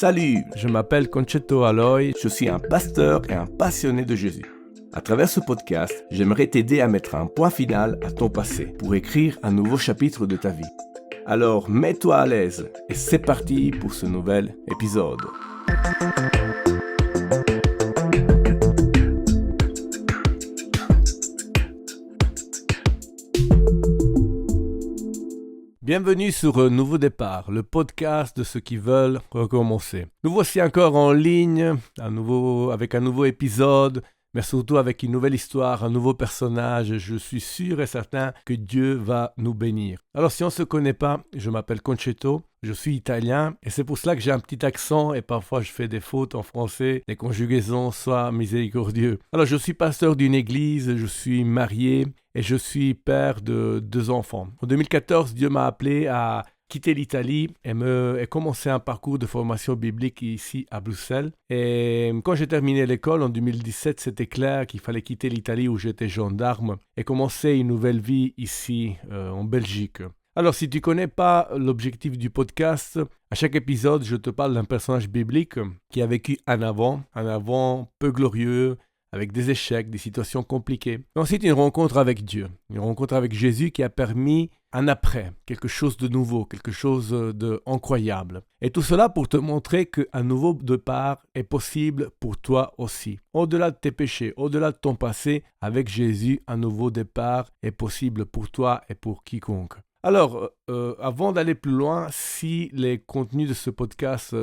Salut, je m'appelle Concetto Aloy, je suis un pasteur et un passionné de Jésus. À travers ce podcast, j'aimerais t'aider à mettre un point final à ton passé pour écrire un nouveau chapitre de ta vie. Alors mets-toi à l'aise et c'est parti pour ce nouvel épisode. Bienvenue sur Nouveau Départ, le podcast de ceux qui veulent recommencer. Nous voici encore en ligne, avec un nouveau épisode, mais surtout avec une nouvelle histoire, un nouveau personnage. Je suis sûr et certain que Dieu va nous bénir. Alors si on ne se connaît pas, je m'appelle Concetto, je suis italien et c'est pour cela que j'ai un petit accent et parfois je fais des fautes en français, les conjugaisons soient miséricordieux. Alors je suis pasteur d'une église, je suis marié et je suis père de 2 enfants. En 2014, Dieu m'a appelé à quitter l'Italie et commencer un parcours de formation biblique ici à Bruxelles. Et quand j'ai terminé l'école en 2017, c'était clair qu'il fallait quitter l'Italie où j'étais gendarme et commencer une nouvelle vie ici en Belgique. Alors, si tu ne connais pas l'objectif du podcast, à chaque épisode, je te parle d'un personnage biblique qui a vécu un avant peu glorieux, avec des échecs, des situations compliquées. Et ensuite, une rencontre avec Dieu, une rencontre avec Jésus qui a permis un après, quelque chose de nouveau, quelque chose d'incroyable. Et tout cela pour te montrer qu'un nouveau départ est possible pour toi aussi. Au-delà de tes péchés, au-delà de ton passé, avec Jésus, un nouveau départ est possible pour toi et pour quiconque. Alors, avant d'aller plus loin, si les contenus de ce podcast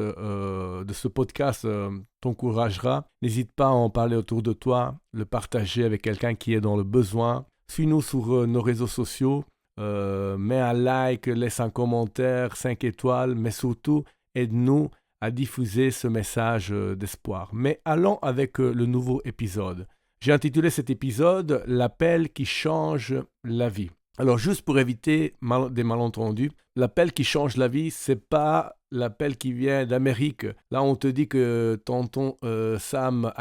t'encouragera, n'hésite pas à en parler autour de toi, le partager avec quelqu'un qui est dans le besoin. Suis-nous sur nos réseaux sociaux, mets un like, laisse un commentaire, 5 étoiles, mais surtout, aide-nous à diffuser ce message d'espoir. Mais allons avec le nouveau épisode. J'ai intitulé cet épisode « L'appel qui change la vie ». Alors, juste pour éviter des malentendus, l'appel qui change la vie, c'est pas l'appel qui vient d'Amérique. Là, on te dit que tonton Sam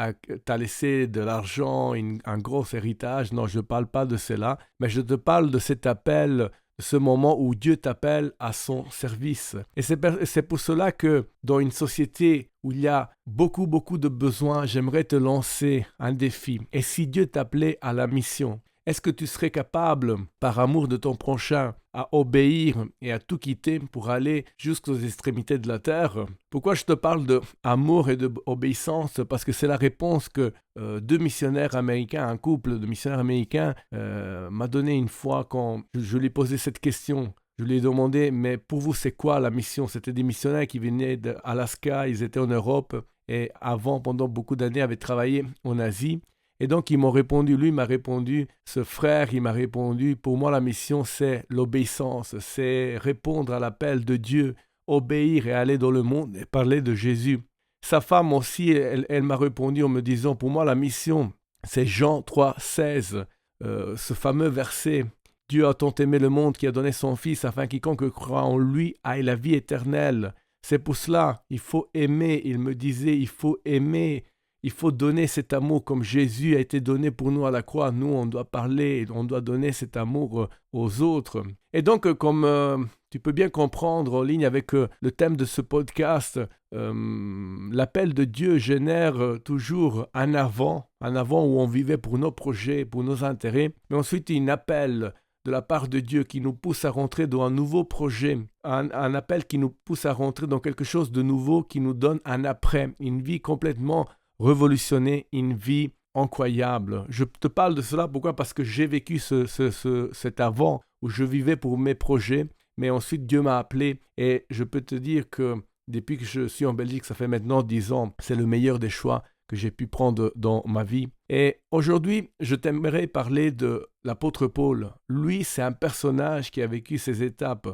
t'a laissé de l'argent, un gros héritage. Non, je ne parle pas de cela, mais je te parle de cet appel, de ce moment où Dieu t'appelle à son service. Et c'est pour cela que dans une société où il y a beaucoup de besoins, j'aimerais te lancer un défi. Et si Dieu t'appelait à la mission ? Est-ce que tu serais capable, par amour de ton prochain, à obéir et à tout quitter pour aller jusqu'aux extrémités de la terre? Pourquoi je te parle d'amour et d'obéissance? Parce que c'est la réponse que 2 missionnaires américains, un couple de missionnaires américains m'a donné une fois quand je lui ai posé cette question. Je lui ai demandé, mais pour vous, c'est quoi la mission? C'était des missionnaires qui venaient d'Alaska, ils étaient en Europe et avant, pendant beaucoup d'années, avaient travaillé en Asie. Et donc, ils m'ont répondu, lui m'a répondu, ce frère, il m'a répondu, pour moi, la mission, c'est l'obéissance, c'est répondre à l'appel de Dieu, obéir et aller dans le monde et parler de Jésus. Sa femme aussi, elle m'a répondu en me disant, pour moi, la mission, c'est Jean 3,16, ce fameux verset, Dieu a tant aimé le monde qui a donné son Fils afin quiconque croit en lui aille la vie éternelle. C'est pour cela, il faut aimer, il me disait, il faut aimer. Il faut donner cet amour comme Jésus a été donné pour nous à la croix. Nous, on doit parler, on doit donner cet amour aux autres. Et donc, comme tu peux bien comprendre en ligne avec le thème de ce podcast, l'appel de Dieu génère toujours un avant où on vivait pour nos projets, pour nos intérêts. Mais ensuite, un appel de la part de Dieu qui nous pousse à rentrer dans un nouveau projet, un appel qui nous pousse à rentrer dans quelque chose de nouveau, qui nous donne un après, une vie complètement révolutionner, une vie incroyable. Je te parle de cela, pourquoi? Parce que j'ai vécu cet avant où je vivais pour mes projets, mais ensuite Dieu m'a appelé et je peux te dire que depuis que je suis en Belgique, ça fait maintenant 10 ans, c'est le meilleur des choix que j'ai pu prendre dans ma vie. Et aujourd'hui, je t'aimerais parler de l'apôtre Paul. Lui, c'est un personnage qui a vécu ces étapes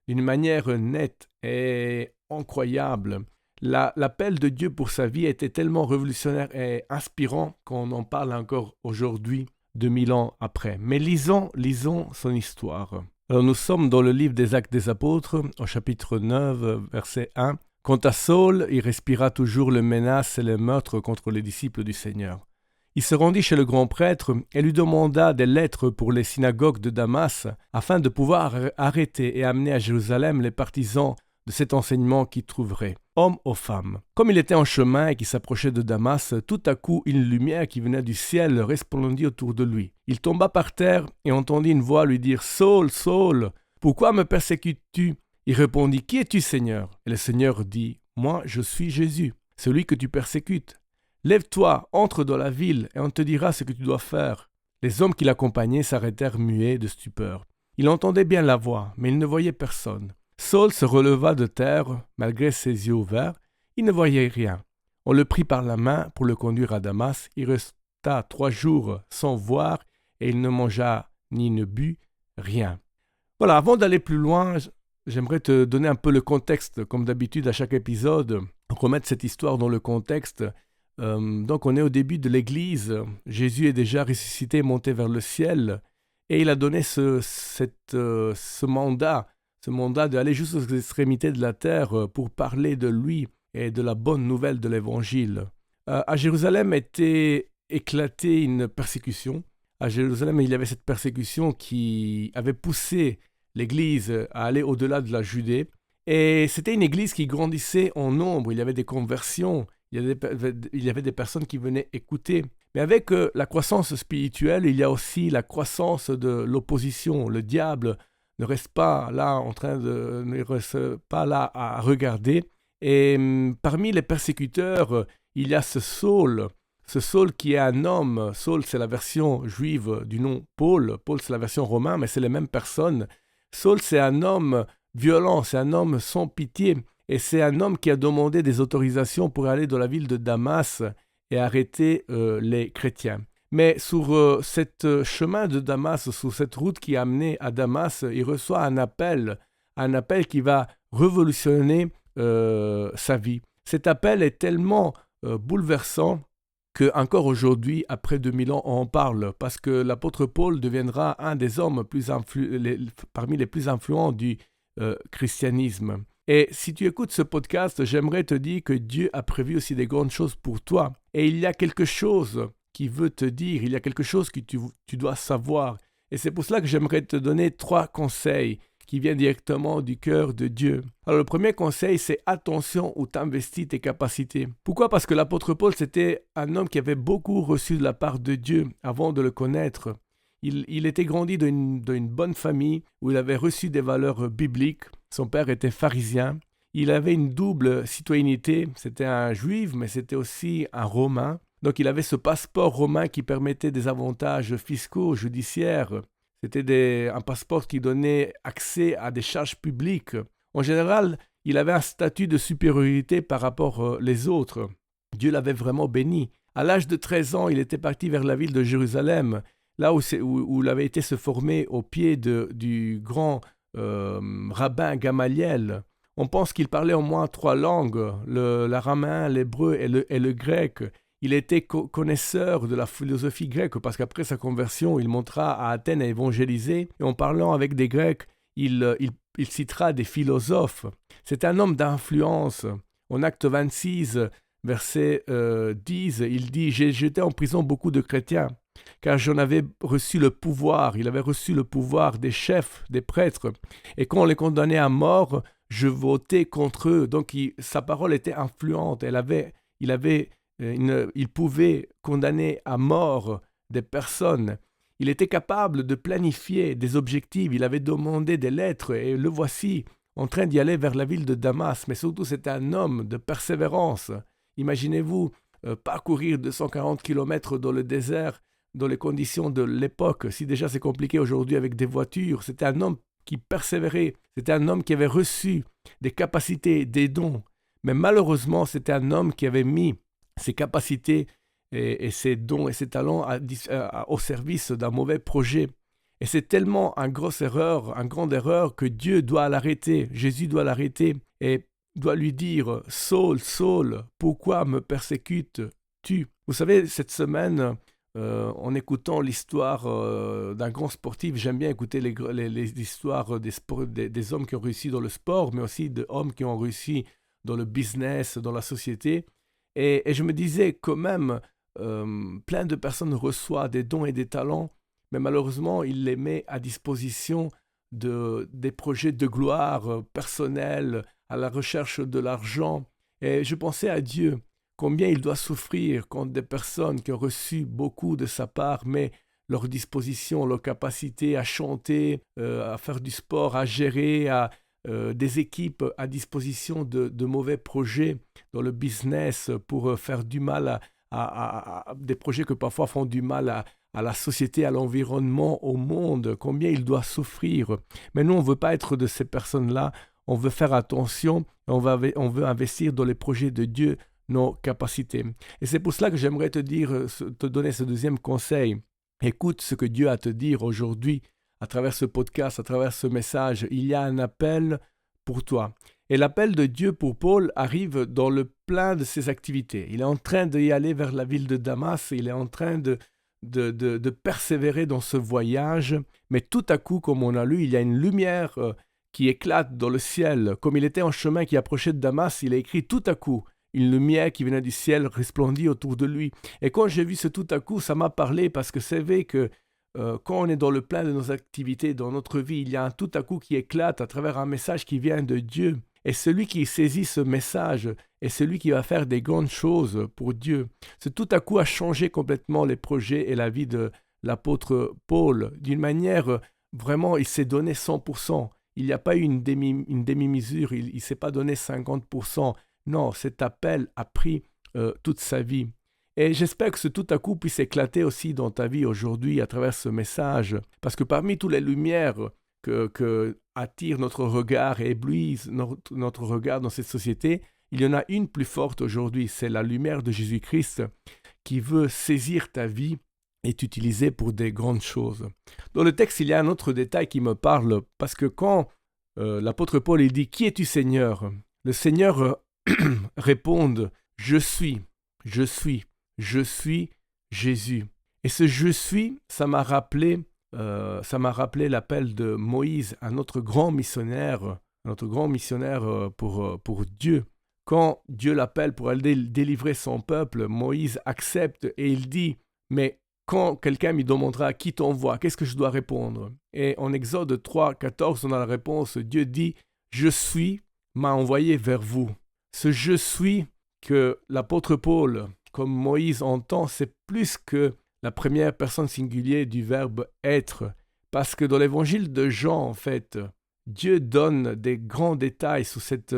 d'une manière nette et incroyable. L'appel de Dieu pour sa vie était tellement révolutionnaire et inspirant qu'on en parle encore aujourd'hui, 2000 ans après. Mais lisons son histoire. Alors nous sommes dans le livre des Actes des Apôtres, au chapitre 9, verset 1. Quant à Saul, il respira toujours les menaces et les meurtres contre les disciples du Seigneur. Il se rendit chez le grand prêtre et lui demanda des lettres pour les synagogues de Damas, afin de pouvoir arrêter et amener à Jérusalem les partisans de cet enseignement qu'il trouverait. Homme ou femme. Comme il était en chemin et qu'il s'approchait de Damas, tout à coup une lumière qui venait du ciel resplendit autour de lui. Il tomba par terre et entendit une voix lui dire « Saul, Saul, pourquoi me persécutes-tu » Il répondit « Qui es-tu, Seigneur » Et le Seigneur dit « Moi, je suis Jésus, celui que tu persécutes. Lève-toi, entre dans la ville et on te dira ce que tu dois faire. » Les hommes qui l'accompagnaient s'arrêtèrent muets de stupeur. Il entendait bien la voix, mais il ne voyait personne. Saul se releva de terre, malgré ses yeux ouverts. Il ne voyait rien. On le prit par la main pour le conduire à Damas. Il resta 3 jours sans voir et il ne mangea ni ne but rien. Voilà, avant d'aller plus loin, j'aimerais te donner un peu le contexte. Comme d'habitude, à chaque épisode, remettre cette histoire dans le contexte. Donc, on est au début de l'Église. Jésus est déjà ressuscité, monté vers le ciel. Et il a donné ce mandat d'aller jusqu'aux extrémités de la terre pour parler de lui et de la bonne nouvelle de l'Évangile. À Jérusalem était éclatée une persécution. À Jérusalem, il y avait cette persécution qui avait poussé l'Église à aller au-delà de la Judée. Et c'était une Église qui grandissait en nombre. Il y avait des conversions, il y avait des personnes qui venaient écouter. Mais avec la croissance spirituelle, il y a aussi la croissance de l'opposition. Le diable ne reste pas là à regarder. Et parmi les persécuteurs, il y a ce Saul qui est un homme. Saul, c'est la version juive du nom Paul. Paul, c'est la version romaine, mais c'est les mêmes personnes. Saul, c'est un homme violent, c'est un homme sans pitié. Et c'est un homme qui a demandé des autorisations pour aller dans la ville de Damas et arrêter les chrétiens. Mais sur ce chemin de Damas, sur cette route qui a amené à Damas, il reçoit un appel qui va révolutionner sa vie. Cet appel est tellement bouleversant qu'encore aujourd'hui, après 2000 ans, on en parle, parce que l'apôtre Paul deviendra un des hommes parmi les plus influents du christianisme. Et si tu écoutes ce podcast, j'aimerais te dire que Dieu a prévu aussi des grandes choses pour toi. Et il y a quelque chose qui veut te dire, il y a quelque chose que tu dois savoir. Et c'est pour cela que j'aimerais te donner 3 conseils qui viennent directement du cœur de Dieu. Alors le premier conseil, c'est attention où tu investis tes capacités. Pourquoi? Parce que l'apôtre Paul, c'était un homme qui avait beaucoup reçu de la part de Dieu avant de le connaître. Il était grandi dans une bonne famille où il avait reçu des valeurs bibliques. Son père était pharisien. Il avait une double citoyenneté. C'était un juif, mais c'était aussi un romain. Donc il avait ce passeport romain qui permettait des avantages fiscaux, judiciaires. C'était un passeport qui donnait accès à des charges publiques. En général, il avait un statut de supériorité par rapport aux autres. Dieu l'avait vraiment béni. À l'âge de 13 ans, il était parti vers la ville de Jérusalem, là où il avait été se former au pied du grand rabbin Gamaliel. On pense qu'il parlait au moins 3 langues, l'araméen, l'hébreu et le grec. Il était connaisseur de la philosophie grecque parce qu'après sa conversion, il montera à Athènes à évangéliser. Et en parlant avec des Grecs, il citera des philosophes. C'est un homme d'influence. En Acte 26, verset 10, il dit « J'ai jeté en prison beaucoup de chrétiens, car j'en avais reçu le pouvoir. » Il avait reçu le pouvoir des chefs, des prêtres. Et quand on les condamnait à mort, je votais contre eux. Donc sa parole était influente. Il pouvait condamner à mort des personnes. Il était capable de planifier des objectifs. Il avait demandé des lettres et le voici en train d'y aller vers la ville de Damas. Mais surtout, c'était un homme de persévérance. Imaginez-vous parcourir 240 km dans le désert, dans les conditions de l'époque. Si déjà c'est compliqué aujourd'hui avec des voitures, c'était un homme qui persévérait. C'était un homme qui avait reçu des capacités, des dons. Mais malheureusement, c'était un homme qui avait mis ses capacités et ses dons et ses talents au service d'un mauvais projet. Et c'est tellement une grande erreur que Dieu doit l'arrêter. Jésus doit l'arrêter et doit lui dire « Saul, Saul, pourquoi me persécutes-tu » Vous savez, cette semaine, en écoutant l'histoire d'un grand sportif, j'aime bien écouter les histoires des hommes qui ont réussi dans le sport, mais aussi d'hommes qui ont réussi dans le business, dans la société. Et je me disais quand même, plein de personnes reçoivent des dons et des talents, mais malheureusement, il les met à disposition des projets de gloire personnels, à la recherche de l'argent. Et je pensais à Dieu, combien il doit souffrir quand des personnes qui ont reçu beaucoup de sa part, mais leur disposition, leur capacité à chanter, à faire du sport, à gérer, des équipes à disposition de mauvais projets dans le business pour faire du mal à des projets que parfois font du mal à la société, à l'environnement, au monde, combien il doit souffrir. Mais nous, on ne veut pas être de ces personnes-là, on veut faire attention, on veut investir dans les projets de Dieu, nos capacités. Et c'est pour cela que j'aimerais te donner ce deuxième conseil. Écoute ce que Dieu a à te dire aujourd'hui à travers ce podcast, à travers ce message. Il y a un appel pour toi. Et l'appel de Dieu pour Paul arrive dans le plein de ses activités. Il est en train d'y aller vers la ville de Damas, il est en train de persévérer dans ce voyage. Mais tout à coup, comme on a lu, il y a une lumière qui éclate dans le ciel. Comme il était en chemin qui approchait de Damas, il a écrit tout à coup. Une lumière qui venait du ciel resplendit autour de lui. Et quand j'ai vu ce tout à coup, ça m'a parlé parce que c'est vrai que quand on est dans le plein de nos activités, dans notre vie, il y a un tout à coup qui éclate à travers un message qui vient de Dieu. Et celui qui saisit ce message est celui qui va faire des grandes choses pour Dieu. Ce tout à coup a changé complètement les projets et la vie de l'apôtre Paul. D'une manière, vraiment, il s'est donné 100%. Il n'y a pas eu une demi-mesure, il ne s'est pas donné 50%. Non, cet appel a pris toute sa vie. Et j'espère que ce tout à coup puisse éclater aussi dans ta vie aujourd'hui à travers ce message. Parce que parmi toutes les lumières que attirent notre regard et éblouissent notre regard dans cette société, il y en a une plus forte aujourd'hui. C'est la lumière de Jésus-Christ qui veut saisir ta vie et t'utiliser pour des grandes choses. Dans le texte, il y a un autre détail qui me parle. Parce que quand l'apôtre Paul il dit « Qui es-tu Seigneur ?» Le Seigneur répondent « Je suis Jésus. » Et ce « je suis », ça m'a rappelé l'appel de Moïse, un autre grand missionnaire pour Dieu. Quand Dieu l'appelle pour aller délivrer son peuple, Moïse accepte et il dit « Mais quand quelqu'un me demandera qui t'envoie, qu'est-ce que je dois répondre ?» Et en Exode 3, 14, on a la réponse. Dieu dit « Je suis m'a envoyé vers vous ». Ce « je suis » que l'apôtre Paul, comme Moïse entend, c'est plus que la première personne singulière du verbe « être ». Parce que dans l'évangile de Jean, en fait, Dieu donne des grands détails sur cette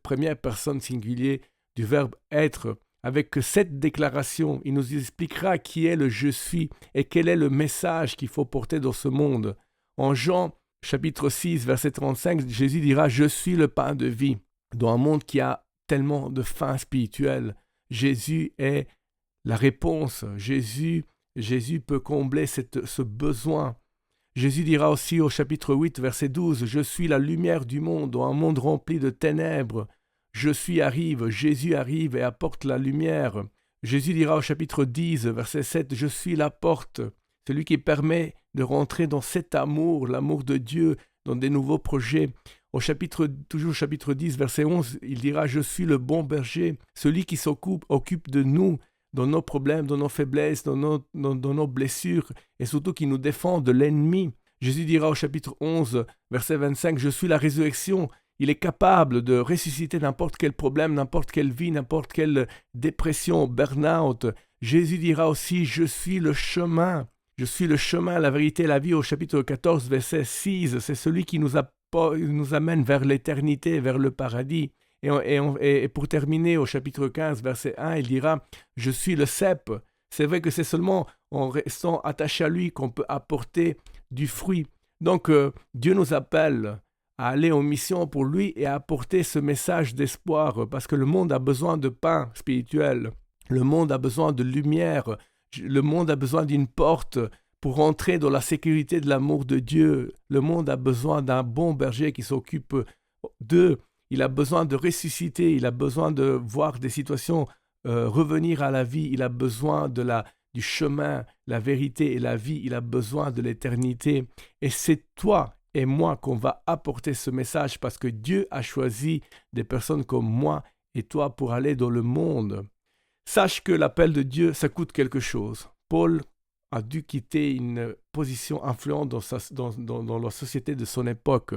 première personne singulière du verbe « être ». Avec cette déclaration, il nous expliquera qui est le « je suis » et quel est le message qu'il faut porter dans ce monde. En Jean, chapitre 6, verset 35, Jésus dira « Je suis le pain de vie ». Dans un monde qui a tellement de faim spirituelle, Jésus est la réponse. Jésus peut combler ce besoin. Jésus dira aussi au chapitre 8, verset 12, « Je suis la lumière du monde, dans un monde rempli de ténèbres. Jésus arrive et apporte la lumière. » Jésus dira au chapitre 10, verset 7, « Je suis la porte, celui qui permet de rentrer dans cet amour, l'amour de Dieu, dans des nouveaux projets. » Toujours chapitre 10, verset 11, il dira « Je suis le bon berger, celui qui occupe de nous, dans nos problèmes, dans nos faiblesses, dans nos blessures, et surtout qui nous défend de l'ennemi. » Jésus dira au chapitre 11, verset 25, « Je suis la résurrection. » Il est capable de ressusciter n'importe quel problème, n'importe quelle vie, n'importe quelle dépression, burn-out. Jésus dira aussi « Je suis le chemin. » Je suis le chemin, la vérité et la vie au chapitre 14, verset 6. C'est celui qui nous amène vers l'éternité, vers le paradis. Et pour terminer, au chapitre 15, verset 1, il dira « Je suis le cep ». C'est vrai que c'est seulement en restant attaché à lui qu'on peut apporter du fruit. Donc, Dieu nous appelle à aller en mission pour lui et à apporter ce message d'espoir parce que le monde a besoin de pain spirituel. Le monde a besoin de lumière. Le monde a besoin d'une porte pour entrer dans la sécurité de l'amour de Dieu. Le monde a besoin d'un bon berger qui s'occupe d'eux. Il a besoin de ressusciter, il a besoin de voir des situations revenir à la vie. Il a besoin du chemin, la vérité et la vie. Il a besoin de l'éternité. Et c'est toi et moi qu'on va apporter ce message parce que Dieu a choisi des personnes comme moi et toi pour aller dans le monde. Sache que l'appel de Dieu, ça coûte quelque chose. Paul a dû quitter une position influente dans la société de son époque.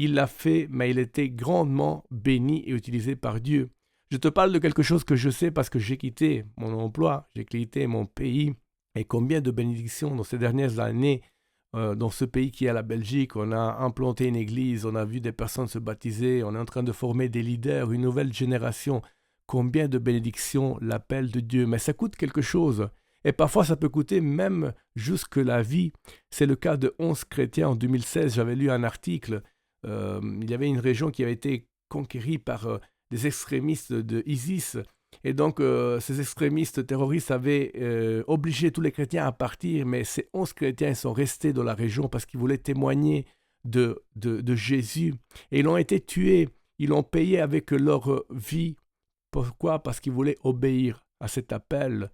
il l'a fait, mais il était grandement béni et utilisé par Dieu. Je te parle de quelque chose que je sais parce que j'ai quitté mon emploi, j'ai quitté mon pays. Et combien de bénédictions dans ces dernières années, dans ce pays qui est la Belgique. On a implanté une église, on a vu des personnes se baptiser, on est en train de former des leaders, une nouvelle génération. Combien de bénédictions l'appel de Dieu. Mais ça coûte quelque chose. Et parfois, ça peut coûter même jusque la vie. C'est le cas de 11 chrétiens en 2016. J'avais lu un article. Il y avait une région qui avait été conquérie par des extrémistes de ISIS. Et donc, ces extrémistes terroristes avaient obligé tous les chrétiens à partir, mais ces 11 chrétiens sont restés dans la région parce qu'ils voulaient témoigner de Jésus. Et ils ont été tués, ils l'ont payé avec leur vie. Pourquoi? Parce qu'ils voulaient obéir à cet appel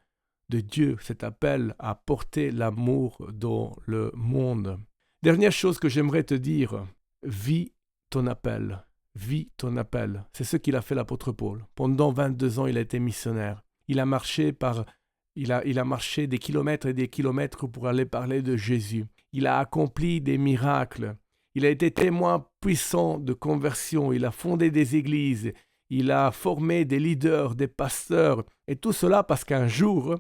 de Dieu, cet appel à porter l'amour dans le monde. Dernière chose que j'aimerais te dire, vis ton appel. Vis ton appel. C'est ce qu'il a fait l'apôtre Paul. Pendant 22 ans, il a été missionnaire. Il a marché des kilomètres et des kilomètres pour aller parler de Jésus. Il a accompli des miracles. Il a été témoin puissant de conversion. Il a fondé des églises. Il a formé des leaders, des pasteurs. Et tout cela parce qu'un jour,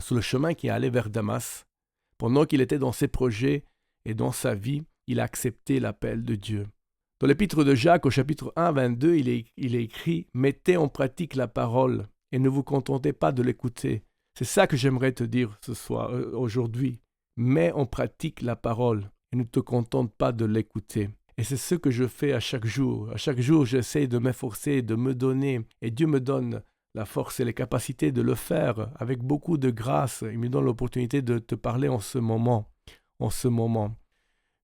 sur le chemin qui allait vers Damas, pendant qu'il était dans ses projets et dans sa vie, il a accepté l'appel de Dieu. Dans l'épître de Jacques, au chapitre 1, 22, il est écrit « Mettez en pratique la parole et ne vous contentez pas de l'écouter. » C'est ça que j'aimerais te dire aujourd'hui. Mets en pratique la parole et ne te contente pas de l'écouter. Et c'est ce que je fais à chaque jour. À chaque jour, j'essaie de m'efforcer, de me donner. Et Dieu me donne la force et les capacités de le faire avec beaucoup de grâce. Il me donne l'opportunité de te parler en ce moment.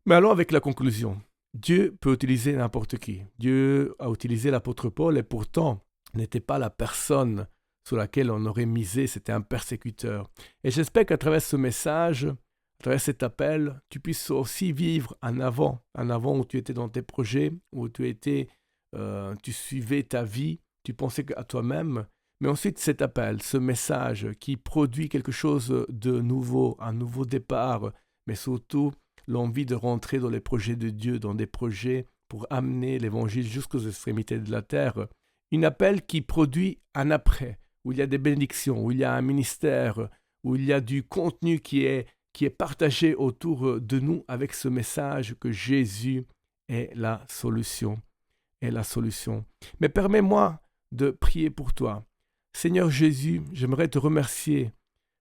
Mais allons avec la conclusion. Dieu peut utiliser n'importe qui. Dieu a utilisé l'apôtre Paul et pourtant n'était pas la personne sur laquelle on aurait misé, c'était un persécuteur. Et j'espère qu'à travers ce message, à travers cet appel, tu puisses aussi vivre un avant où tu étais dans tes projets, où tu suivais ta vie, tu pensais à toi-même, mais ensuite cet appel, ce message qui produit quelque chose de nouveau, un nouveau départ, mais surtout l'envie de rentrer dans les projets de Dieu, dans des projets pour amener l'évangile jusqu'aux extrémités de la terre. Un appel qui produit un après, où il y a des bénédictions, où il y a un ministère, où il y a du contenu qui est partagé autour de nous avec ce message que Jésus est la solution. Mais permets-moi de prier pour toi. Seigneur Jésus, j'aimerais te remercier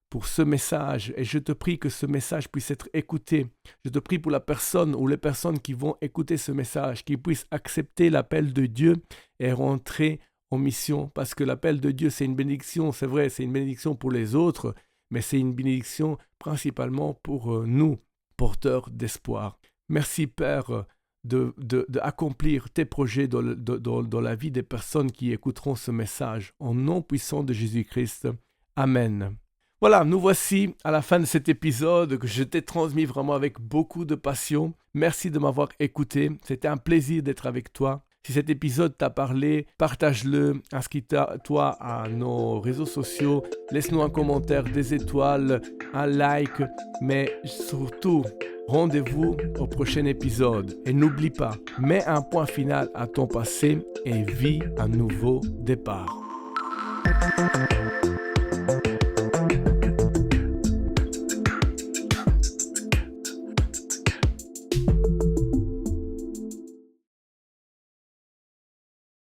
pour ce message et je te prie que ce message puisse être écouté. Je te prie pour la personne ou les personnes qui vont écouter ce message, qui puissent accepter l'appel de Dieu et rentrer en mission parce que l'appel de Dieu c'est une bénédiction, c'est vrai, c'est une bénédiction pour les autres, mais c'est une bénédiction principalement pour nous, porteurs d'espoir. Merci Père d'accomplir tes projets dans la vie des personnes qui écouteront ce message. Au nom puissant de Jésus-Christ. Amen. Voilà, nous voici à la fin de cet épisode que je t'ai transmis vraiment avec beaucoup de passion. Merci de m'avoir écouté. C'était un plaisir d'être avec toi. Si cet épisode t'a parlé, partage-le, inscris-toi à nos réseaux sociaux, laisse-nous un commentaire, des étoiles, un like, mais surtout, rendez-vous au prochain épisode. Et n'oublie pas, mets un point final à ton passé et vis un nouveau départ.